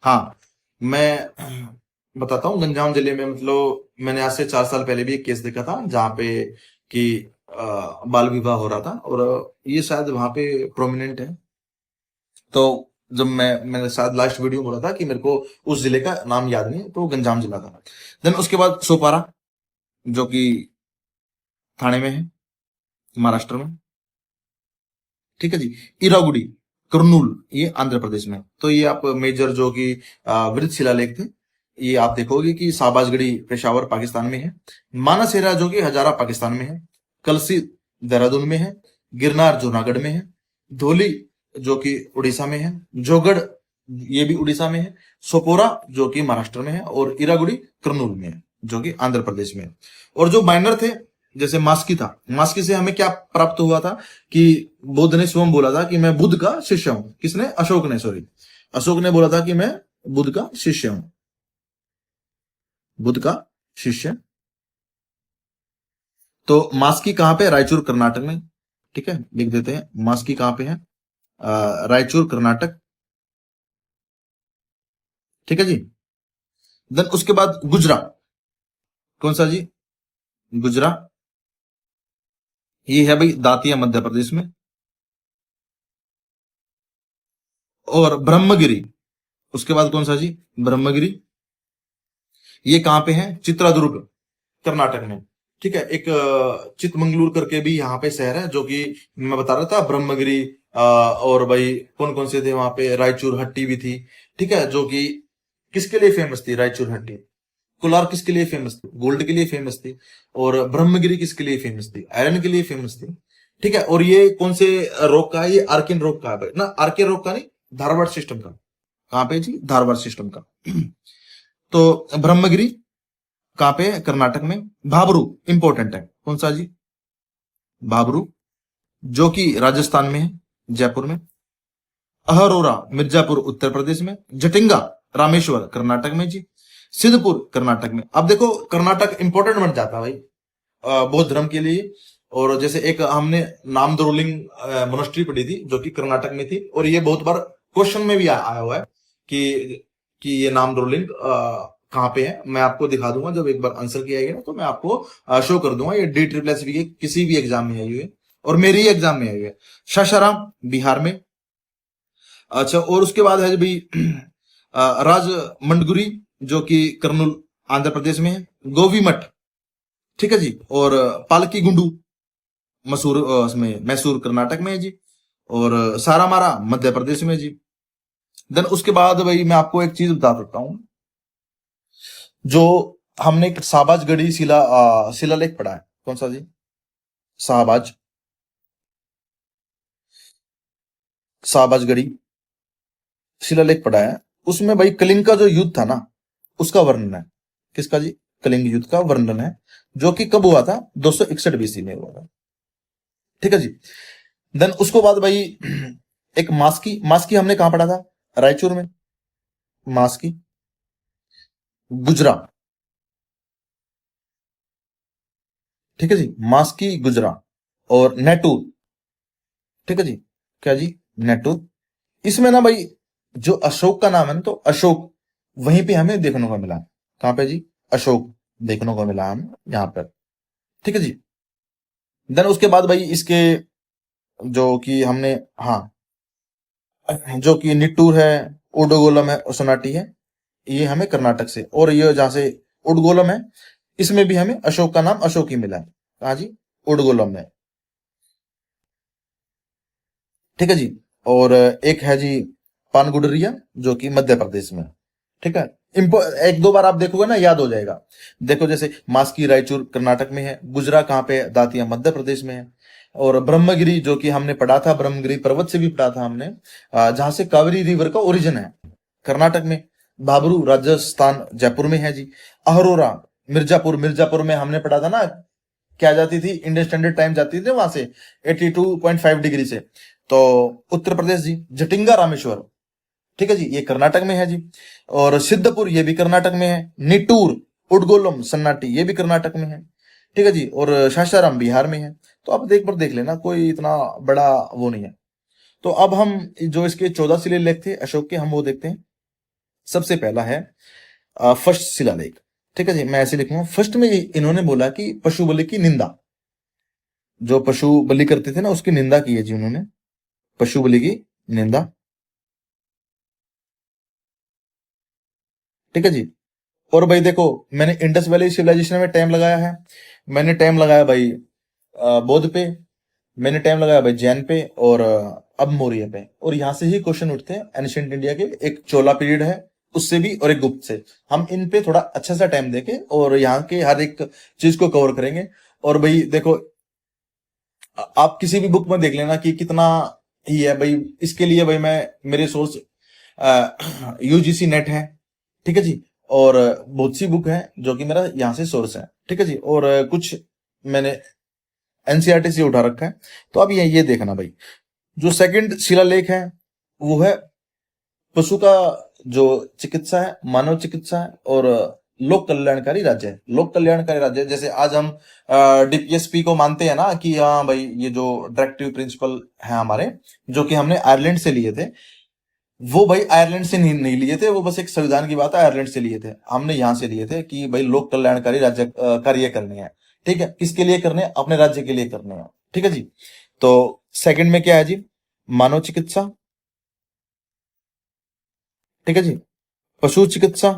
हाँ, मैं बताता हूँ, गंजाम जिले में, मतलब मैंने आज से 4 साल पहले भी एक केस देखा था जहाँ पे कि बाल विवाह हो रहा था, और ये शायद वहां पे प्रोमिनेंट है। तो जब मैंने शायद लास्ट वीडियो में बोला था कि मेरे को उस जिले का नाम याद नहीं है, तो गंजाम जिला था। देन उसके बाद सोपारा, जो कि थाने में है, महाराष्ट्र में। ठीक है जी, इरागुड़ी, कुर्नूल, ये आंध्र प्रदेश में। तो ये आप मेजर जो कि वृत्त शिलालेख थे, ये आप देखोगे कि शाहबाजगढ़ी पेशावर पाकिस्तान में है। मानसेरा जो कि हजारा पाकिस्तान में है। कलसी देहरादून में है। गिरनार जूनागढ़ में है। धौली जो कि उड़ीसा में है। जोगढ़, ये भी उड़ीसा में है। सोपोरा जो कि महाराष्ट्र में है। और इरागुड़ी कुर्नूल में है, जो कि आंध्र प्रदेश में है। और जो माइनर थे, जैसे मास्की था, मास्की से हमें क्या प्राप्त हुआ था कि बुद्ध ने स्वयं बोला था कि मैं बुद्ध का शिष्य हूं। किसने? अशोक ने, सॉरी, अशोक ने बोला था कि मैं बुद्ध का शिष्य हूं, बुद्ध का शिष्य। तो मास्की कहां पे? रायचूर कर्नाटक में। ठीक है, लिख देते हैं, मास्की कहां पे है? रायचूर कर्नाटक। ठीक है जी। देन उसके बाद गुजरा, कौन सा जी? गुजरा, ये है भाई दातिया, मध्य प्रदेश में। और ब्रह्मगिरी, उसके बाद कौन सा जी? ब्रह्मगिरी, ये कहां पे है? चित्रादुर्ग, कर्नाटक में। ठीक है, एक चितमंगलूर करके भी यहाँ पे शहर है, जो कि मैं बता रहा था, ब्रह्मगिरी। और भाई कौन कौन से थे वहां पे? रायचूर हट्टी भी थी। ठीक है, जो कि किसके लिए फेमस थी? रायचूर हट्टी। कोलार किसके लिए फेमस थी? गोल्ड के लिए फेमस थी। और ब्रह्मगिरी किसके लिए फेमस थी? आयरन के लिए फेमस थी। ठीक है, और ये कौन से रॉक का है? ये आर्किन रॉक का है भाई, ना आर्के रॉक का नहीं, धारवाड़ सिस्टम का। कहाँ पे जी? धारवाड़ सिस्टम का। तो ब्रह्मगिरी कहाँ पे है? कर्नाटक में। भाबरू इंपॉर्टेंट है, कौन सा जी? भाबरू, जो कि राजस्थान में है, जयपुर में। अहरोरा मिर्जापुर उत्तर प्रदेश में। जटिंगा रामेश्वर कर्नाटक में जी। सिद्धपुर कर्नाटक में। अब देखो कर्नाटक इंपॉर्टेंट बन जाता है भाई बौद्ध धर्म के लिए। और जैसे एक हमने नाम दरोलिंग मोनेस्ट्री पढ़ी थी, जो कि कर्नाटक में थी, और ये बहुत बार क्वेश्चन में भी आया हुआ है कि ये नाम दरोलिंग कहाँ पे है। मैं आपको दिखा दूंगा जब एक बार आंसर किया गया ना, तो मैं आपको शो कर दूंगा। ये डी ट्रिपल एस के किसी भी एग्जाम में आई हुई है, और मेरे ही एग्जाम में आई हुई है। सासाराम बिहार में। अच्छा, और उसके बाद है भाई राजमंडगुरी, जो कि कर्नूल आंध्र प्रदेश में है। गोवी मठ, ठीक है जी। और पालकी गुंडू मसूर उसमें मैसूर कर्नाटक में है जी। और सारामारा मध्य प्रदेश में है जी। देन उसके बाद भाई मैं आपको एक चीज बता सकता हूँ, जो हमने एक शाहबाजगढ़ी शिलालेख पढ़ा है, कौन सा जी? शाहबाज, शाहबाजगढ़ी शिलालेख पढ़ा है। उसमें भाई कलिंग का जो युद्ध था ना, उसका वर्णन है। किसका जी? कलिंग युद्ध का वर्णन है, जो कि कब हुआ था? 261 बीसी में हुआ था। ठीक है जी। देन उसको बाद भाई एक मास्की, मास्की हमने कहां पढ़ा था? रायचूर में। मास्की, गुजरा, ठीक है जी, मास्की गुजरा। और नेटूर, ठीक है जी। क्या जी? नेटूर। इसमें ना भाई जो अशोक का नाम है ना, तो अशोक वहीं पे हमें देखने को मिला। कहां पे जी? अशोक देखने को मिला हमें यहाँ पर। ठीक है जी। देन उसके बाद भाई इसके जो कि हमने, हाँ, जो कि निट्टूर है, उडगोलम है, सोनाटी है, ये हमें कर्नाटक से। और ये जहां से उडगोलम है, इसमें भी हमें अशोक का नाम अशोक ही मिला है। कहा जी? उडगोलम में। ठीक है जी। और एक है जी पानगुडरिया, जो कि मध्य प्रदेश में है। ठीक है। एक दो बार आप देखोगे ना, याद हो जाएगा। देखो, जैसे मास्की रायचूर कर्नाटक में है, गुजरा कहाँ पे है, दातिया मध्य प्रदेश में है। और ब्रह्मगिरी, जो कि हमने पढ़ा था, ब्रह्मगिरी पर्वत से भी पढ़ा था हमने, जहां से कावेरी रिवर का ओरिजिन है, कर्नाटक में। बाबरू राजस्थान, जयपुर में है जी। अहरोरा मिर्जापुर, मिर्जापुर में हमने पढ़ा था ना, क्या जाती थी, इंडियन स्टैंडर्ड टाइम जाती थी वहां से 82.5 डिग्री से। तो उत्तर प्रदेश जी। जटिंगा रामेश्वर, ठीक है जी, ये कर्नाटक में है जी। और सिद्धपुर, ये भी कर्नाटक में है। निटूर, उडगोलम, सन्नाटी, ये भी कर्नाटक में है। ठीक है जी। और सासाराम बिहार में है। तो अब देख लेना, कोई इतना बड़ा वो नहीं है। तो अब हम जो इसके 14 शिलालेख थे अशोक के, हम वो देखते हैं। सबसे पहला है फर्स्ट शिलालेख। ठीक है जी, मैं ऐसे लिखूंगा। फर्स्ट में इन्होंने बोला कि पशु बलि की निंदा, जो पशु बलि करते थे ना, उसकी निंदा की है जी उन्होंने, पशु बलि की निंदा। ठीक है जी। और भाई देखो, मैंने इंडस वैली सिविलाइजेशन में टाइम लगाया है, मैंने टाइम लगाया भाई बौद्ध पे, मैंने टाइम लगाया भाई जैन पे, और अब मौर्य पे। और यहां से ही क्वेश्चन उठते हैं एंशिएंट इंडिया के, एक चोला पीरियड है उससे भी, और एक गुप्त से। हम इन पे थोड़ा अच्छा सा टाइम देके और यहाँ के हर एक चीज को कवर करेंगे। और भाई देखो, आप किसी भी बुक में देख लेना कि कितना ही है भाई। इसके लिए भाई मैं, मेरे सोर्स यूजीसी नेट है, ठीक है जी। और बहुत सी बुक है जो कि मेरा यहाँ से सोर्स है, ठीक है जी। और कुछ मैंने एनसीईआरटी से उठा रखा है। तो अब ये देखना भाई, जो सेकंड शिलालेख है वो है पशु का जो चिकित्सा है, मानव चिकित्सा है, और लोक कल्याणकारी राज्य है। लोक कल्याणकारी राज्य, जैसे आज हम डीपीएसपी को मानते हैं ना, कि हाँ भाई ये जो डायरेक्टिव प्रिंसिपल है हमारे, जो कि हमने आयरलैंड से लिए थे, वो भाई आयरलैंड से नहीं लिए थे, वो बस एक संविधान की बात है, आयरलैंड से लिए थे, हमने यहाँ से लिए थे कि भाई लोक कल्याणकारी राज्य कार्य करने हैं। ठीक है, किसके लिए करने हैं? अपने राज्य के लिए करने हैं। ठीक है जी। तो सेकंड में क्या है जी? मानव चिकित्सा, ठीक है जी। पशु चिकित्सा,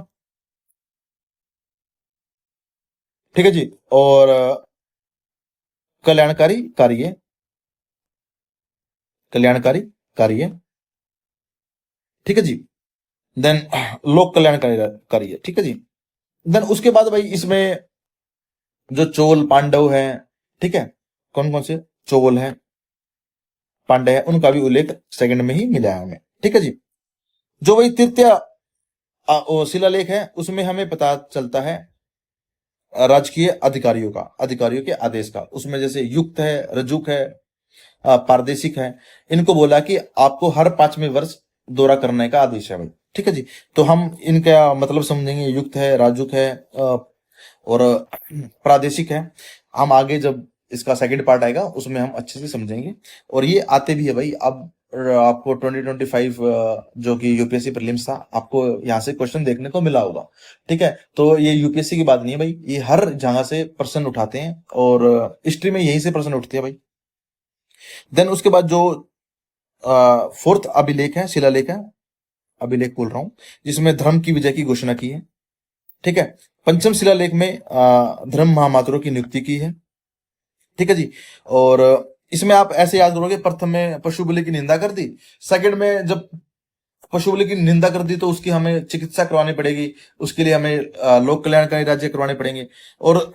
ठीक है जी। और कल्याणकारी कार्य, कल्याणकारी कार्य, ठीक है जी। देन लोक कल्याणकारी कार्य, ठीक है जी। देन उसके बाद भाई इसमें जो चोल पांडव है, ठीक है, कौन कौन से चोल है, पांडे है, उनका भी उल्लेख सेकंड में ही मिला है हमें। ठीक है जी। जो भाई तृतीय शिलालेख है, उसमें हमें पता चलता है राजकीय अधिकारियों का, अधिकारियों के आदेश का। उसमें जैसे युक्त है, रजुक है, पारदेशिक है। इनको बोला कि आपको हर 5वें वर्ष दौरा करने का आदेश है भाई। ठीक है जी। तो हम इनका मतलब समझेंगे, युक्त है, राजुक है, और प्रादेशिक है। हम आगे जब इसका सेकंड पार्ट आएगा उसमें हम अच्छे से समझेंगे। और ये आते भी है भाई। अब आपको 2025 जो कि यूपीएससी प्रीलिम्स था, आपको यहाँ से क्वेश्चन देखने को मिला होगा। ठीक है, तो ये यूपीएससी की बात नहीं है भाई, ये हर जगह से प्रश्न उठाते हैं, और हिस्ट्री में यहीं से प्रश्न उठते हैं भाई। देन उसके बाद जो फोर्थ अभिलेख है, शिलालेख है, अभिलेख बोल रहा हूं, जिसमें धर्म की विजय की घोषणा की है। ठीक है। पंचम शिलालेख में धर्म महामात्रों की नियुक्ति की है। ठीक है जी। और इसमें आप ऐसे याद करोगे, प्रथम में पशु बलि की निंदा कर दी, सेकंड में जब पशु बलि की निंदा कर दी तो उसकी हमें चिकित्सा करवानी पड़ेगी, उसके लिए हमें लोक कल्याणकारी राज्य करवाने पड़ेंगे, और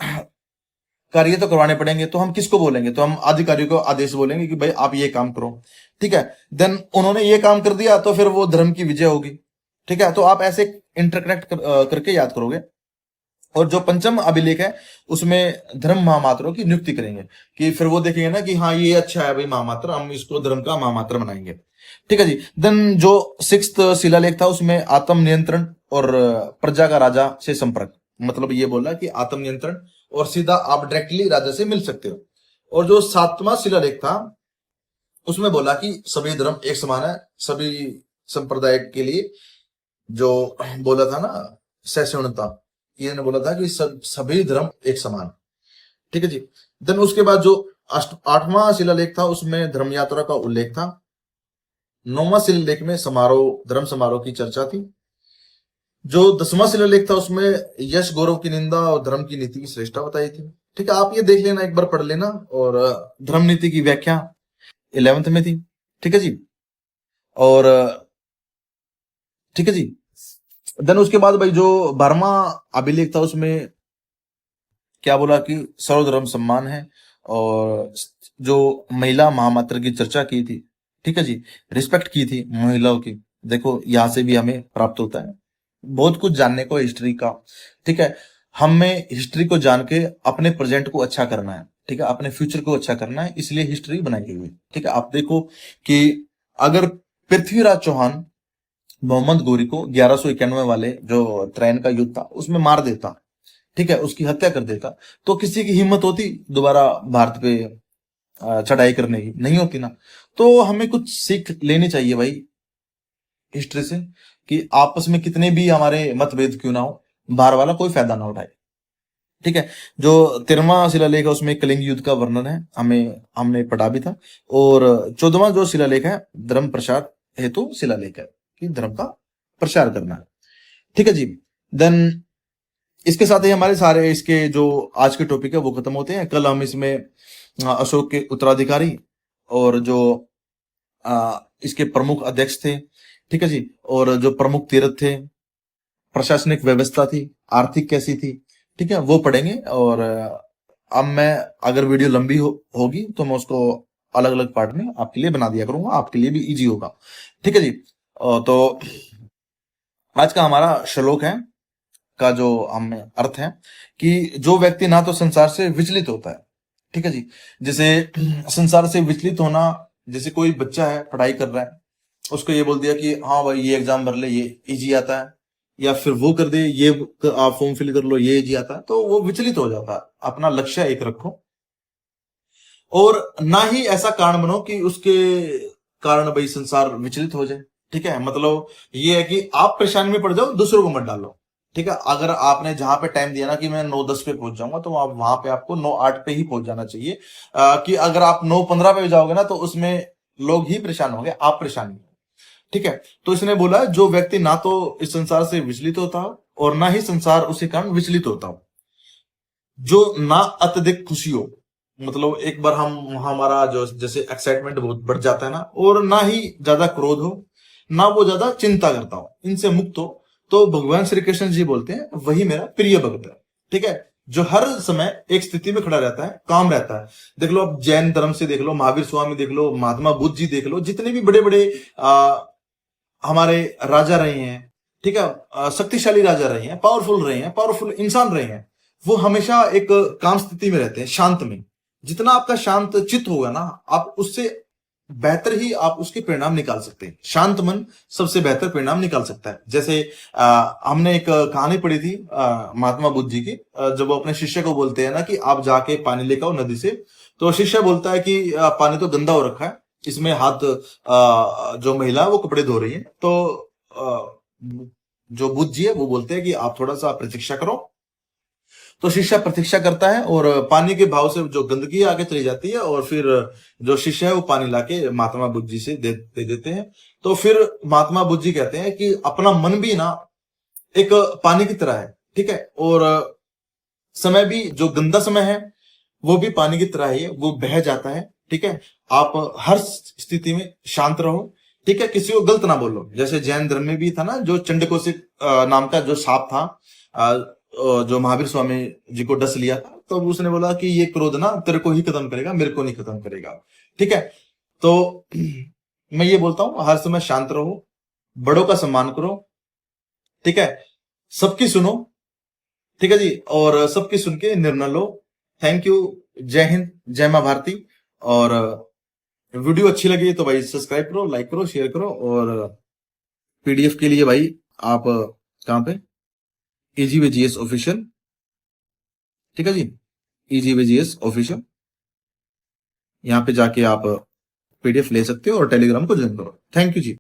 कार्य तो करवाने पड़ेंगे। तो हम किसको बोलेंगे? तो हम अधिकारियों को आदेश बोलेंगे कि भाई आप ये काम करो। ठीक है। देन उन्होंने ये काम कर दिया तो फिर वो धर्म की विजय होगी। ठीक है, तो आप ऐसे इंटरकनेक्ट करके याद करोगे। और जो पंचम अभिलेख है, उसमें धर्म महामात्रों की नियुक्ति करेंगे, कि फिर वो देखेंगे ना कि हाँ ये अच्छा है भाई महामात्र, हम इसको धर्म का महामात्र बनाएंगे। ठीक है जी। देन जो सिक्स्थ शिलालेख था, उसमें आत्म नियंत्रण और प्रजा का राजा से संपर्क, मतलब ये बोला कि आत्म नियंत्रण और सीधा आप डायरेक्टली राजा से मिल सकते हो। और जो सातवां शिलालेख था, उसमें बोला कि सभी धर्म एक समान है, सभी संप्रदाय के लिए, जो बोला था ना सहिष्णुता, ये ने बोला था कि सभी धर्म एक समान। ठीक है जी। देन उसके बाद जो आठवां शिलालेख था, उसमें धर्म यात्रा का उल्लेख था। नौवां शिलालेख में समारोह, धर्म समारोह की चर्चा थी। जो 10वां शिलालेख था, उसमें यश गौरव की निंदा और धर्म की नीति की श्रेष्ठता बताई थी। ठीक है, आप ये देख लेना, एक बार पढ़ लेना। और धर्म नीति की व्याख्या 11th में थी। ठीक है जी। और ठीक है जी। देन उसके बाद भाई जो 12वां अभिलेख था उसमें क्या बोला कि सर्वधर्म सम्मान है, और जो महिला महामात्र की चर्चा की थी, ठीक है जी, रिस्पेक्ट की थी महिलाओं की। देखो यहाँ से भी हमें प्राप्त होता है बहुत कुछ जानने को हिस्ट्री का, ठीक है। हमें हिस्ट्री को जान के अपने प्रेजेंट को अच्छा करना है, ठीक है, अपने फ्यूचर को अच्छा करना है, इसलिए हिस्ट्री बनाई गई है, ठीक है। आप देखो कि अगर पृथ्वीराज चौहान मोहम्मद गोरी को 1191 वाले जो त्रैन का युद्ध था उसमें मार देता, ठीक है, उसकी हत्या कर देता, तो किसी की हिम्मत होती दोबारा भारत पे चढ़ाई करने की? नहीं होती ना। तो हमें कुछ सीख लेनी चाहिए भाई हिस्ट्री से, कि आपस में कितने भी हमारे मतभेद क्यों ना हो, बाहर वाला कोई फायदा ना उठाए, ठीक है। जो 13वां शिलालेख है उसमें कलिंग युद्ध का वर्णन है, हमने पढ़ा भी था। और 14वां जो शिलालेख है धर्म प्रसार हेतु शिलालेख है, कि धर्म का प्रसार करना है, ठीक है जी। देन इसके साथ ही हमारे सारे इसके जो आज के टॉपिक है वो खत्म होते हैं। कल हम इसमें अशोक के उत्तराधिकारी और जो इसके प्रमुख अध्यक्ष थे, ठीक है जी, और जो प्रमुख तीर्थ थे, प्रशासनिक व्यवस्था थी, आर्थिक कैसी थी, ठीक है, वो पढ़ेंगे। और अब मैं, अगर वीडियो लंबी होगी तो मैं उसको अलग अलग पार्ट में आपके लिए बना दिया करूंगा, आपके लिए भी इजी होगा, ठीक है जी। तो आज का हमारा श्लोक है का जो हमें अर्थ है कि जो व्यक्ति ना तो संसार से विचलित होता है, ठीक है जी, जैसे संसार से विचलित होना, जैसे कोई बच्चा है पढ़ाई कर रहा है, उसको ये बोल दिया कि हाँ भाई ये एग्जाम भर ले, ये इजी आता है, या फिर वो कर दे, ये आप फॉर्म फिल कर लो, ये इजी आता है, तो वो विचलित हो जाता है। अपना लक्ष्य एक रखो, और ना ही ऐसा कारण बनो कि उसके कारण भाई संसार विचलित हो जाए, ठीक है। मतलब ये है कि आप परेशानी में पड़ जाओ, दूसरों को मत डालो, ठीक है। अगर आपने जहां पे टाइम दिया ना कि मैं 9:10 पे पहुंच जाऊंगा, तो आप वहां पे आपको 9:08 पे ही पहुंच जाना चाहिए। कि अगर आप 9:15 पे जाओगे ना तो उसमें लोग ही परेशान होंगे, आप परेशान नहीं होंगे, ठीक है। तो इसने बोला जो व्यक्ति ना तो इस संसार से विचलित होता हो और ना ही संसार उसी कारण विचलित होता हो, जो ना अत्यधिक खुशी हो, मतलब एक बार हम हमारा जो जैसे एक्साइटमेंट बहुत बढ़ जाता है ना, और ना ही ज्यादा क्रोध हो, ना वो ज्यादा चिंता करता हो, इनसे मुक्त हो, तो भगवान श्री कृष्ण जी बोलते हैं वही मेरा प्रिय भक्त है, ठीक है। जो हर समय एक स्थिति में खड़ा रहता है, काम रहता है। देख लो आप जैन धर्म से देख लो, महावीर स्वामी देख लो, महात्मा बुद्ध जी देख लो, जितने भी बड़े बड़े हमारे राजा रहे हैं, ठीक है, शक्तिशाली राजा रहे हैं, पावरफुल रहे हैं, पावरफुल इंसान रहे हैं, वो हमेशा एक काम स्थिति में रहते हैं, शांत में। जितना आपका शांत चित्त होगा ना, आप उससे बेहतर ही आप उसके परिणाम निकाल सकते हैं। शांत मन सबसे बेहतर परिणाम निकाल सकता है। जैसे हमने एक कहानी पढ़ी थी महात्मा बुद्ध जी की, जब वो अपने शिष्य को बोलते हैं ना कि आप जाके पानी लेकर आओ नदी से, तो शिष्य बोलता है कि पानी तो गंदा हो रखा है, इसमें हाथ जो महिला है वो कपड़े धो रही है। तो जो बुद्ध जी है वो बोलते हैं कि आप थोड़ा सा प्रतीक्षा करो। तो शिष्य प्रतीक्षा करता है, और पानी के भाव से जो गंदगी आगे चली जाती है, और फिर जो शिष्य है वो पानी लाके महात्मा बुद्ध जी से दे देते हैं। तो फिर महात्मा बुद्ध जी कहते हैं कि अपना मन भी ना एक पानी की तरह है, ठीक है, और समय भी जो गंदा समय है वो भी पानी की तरह ही है, वो बह जाता है, ठीक है। आप हर स्थिति में शांत रहो, ठीक है, किसी को गलत ना बोलो। जैसे जैन धर्म में भी था ना, जो चंडकोशिक नाम का जो सांप था, जो महावीर स्वामी जी को डस लिया था, तो उसने बोला कि ये क्रोध ना तेरे को ही खत्म करेगा, मेरे को नहीं खत्म करेगा, ठीक है। तो मैं ये बोलता हूं हर समय शांत रहो, बड़ों का सम्मान करो, ठीक है, सबकी सुनो, ठीक है जी, और सबकी सुन के निर्णय लो। Thank you. जय हिंद, जय मां भारती। और वीडियो अच्छी लगी तो भाई सब्सक्राइब करो, लाइक करो, शेयर करो। और पीडीएफ के लिए भाई आप कहां पे, EGVGS ऑफिशियल, ठीक है जी, EGVGS ऑफिशियल, यहाँ पे जाके आप पीडीएफ ले सकते हो और टेलीग्राम को ज्वाइन करो। Thank you ji.